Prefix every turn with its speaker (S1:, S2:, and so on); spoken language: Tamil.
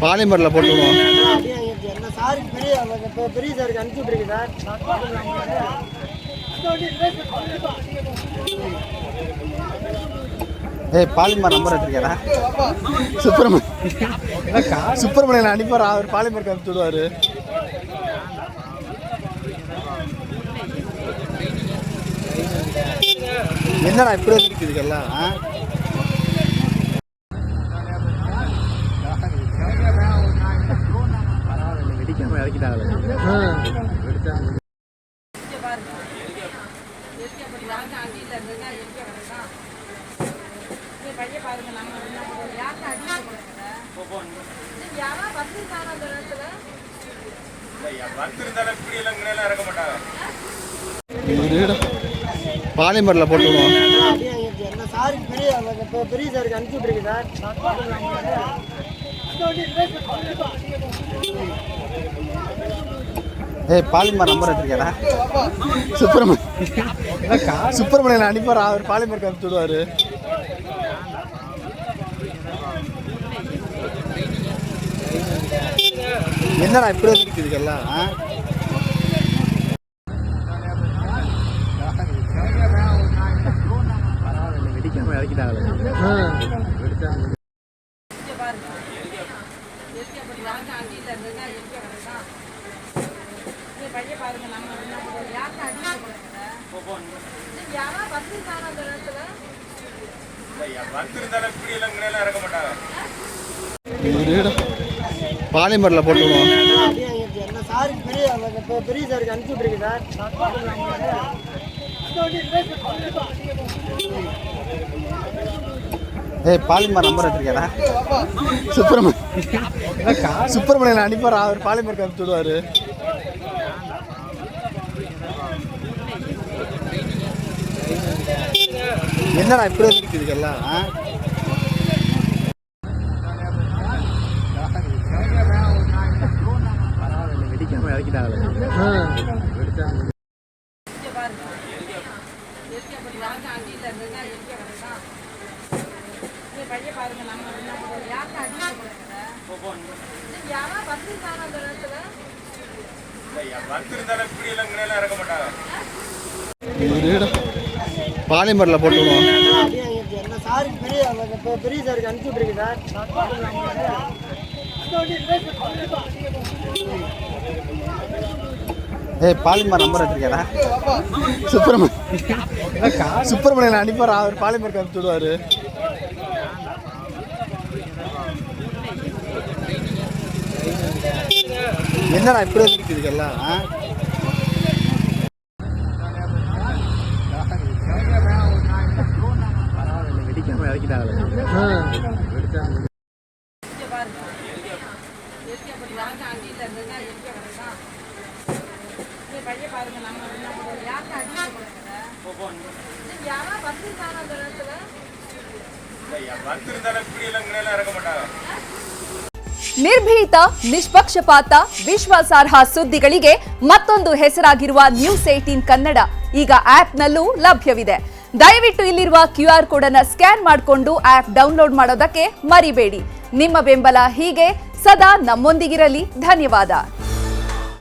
S1: பாலிமரில் போட்டுருவோம்.
S2: சாருக்கு பெரிய சாருக்கு அனுப்பிச்சு விட்ருக்கு சார்.
S1: பாலிமர் நம்பர் எடுத்துருக்கா சுப்பிரமணியன் அனுப்பார். அவர் பாலிமருக்கு அனுப்பிச்சு விடுவார். என்னடா இப்படி இருக்குதுக்கெல்லாம் வெடிக்காம இறக்கிட்டாங்க. பாலிமரில் போட்டுருவோம்.
S2: சாருக்கு பெரிய சாருக்கு அனுப்பிச்சு விட்ருக்கு சார்.
S1: பாலிமர் நம்பர் எடுத்துருக்கா சுப்பிரமணியன் அனுப்பார். அவர் பாலிமருக்கு அனுப்பிச்சு விடுவார். என்னடா இப்படி இருக்குதுக்கெல்லாம் வெடிக்காம இறக்கிட்டாங்க. பாலிமரில் போட்டுருவோம்.
S2: சாருக்கு பெரிய சாருக்கு அனுப்பிச்சு விட்ருக்கு சார்.
S1: பாலிமர் நம்பர் எடுத்துருக்கா சுப்பிரமணியன் அனுப்பார். அவர் பாலிமருக்கு அனுப்பிச்சு விடுவார். என்னடா இப்படி இருக்குதுக்கெல்லாம் வெடிக்காம இறக்கிட்டாங்க. பாலிமரில் போட்டுருவோம்.
S2: சாருக்கு பெரிய சாருக்கு அனுப்பிச்சு விட்ருக்கு சார்.
S1: பாலிமர் நம்பர் எடுத்துருக்கா சுப்பிரமணியன் அனுப்பார். அவர் பாலிமருக்கு அனுப்பிச்சு விடுவார். என்னடா இப்படி இருக்குதுக்கெல்லாம் வெடிக்காம இறக்கிட்டாங்க.
S3: ನಿರ್ಭೀತ, ನಿಷ್ಪಕ್ಷಪಾತ, ವಿಶ್ವಾಸಾರ್ಹ ಸುದ್ದಿಗಳಿಗೆ ಮತ್ತೊಂದು ಹೆಸರಾಗಿರುವ ನ್ಯೂಸ್18 ಕನ್ನಡ ಈಗ ಆಪ್ನಲ್ಲೂ ಲಭ್ಯವಿದೆ. ದಯವಿಟ್ಟು ಇಲ್ಲಿರುವ QR ಕೋಡ್ ಅನ್ನು ಸ್ಕ್ಯಾನ್ ಮಾಡಿಕೊಂಡು ಆಪ್ ಡೌನ್ಲೋಡ್ ಮಾಡೋದಕ್ಕೆ ಮರಿಬೇಡಿ. ನಿಮ್ಮ ಬೆಂಬಲ ಹೀಗೆ ಸದಾ ನಮ್ಮೊಂದಿಗಿರಲಿ. ಧನ್ಯವಾದ.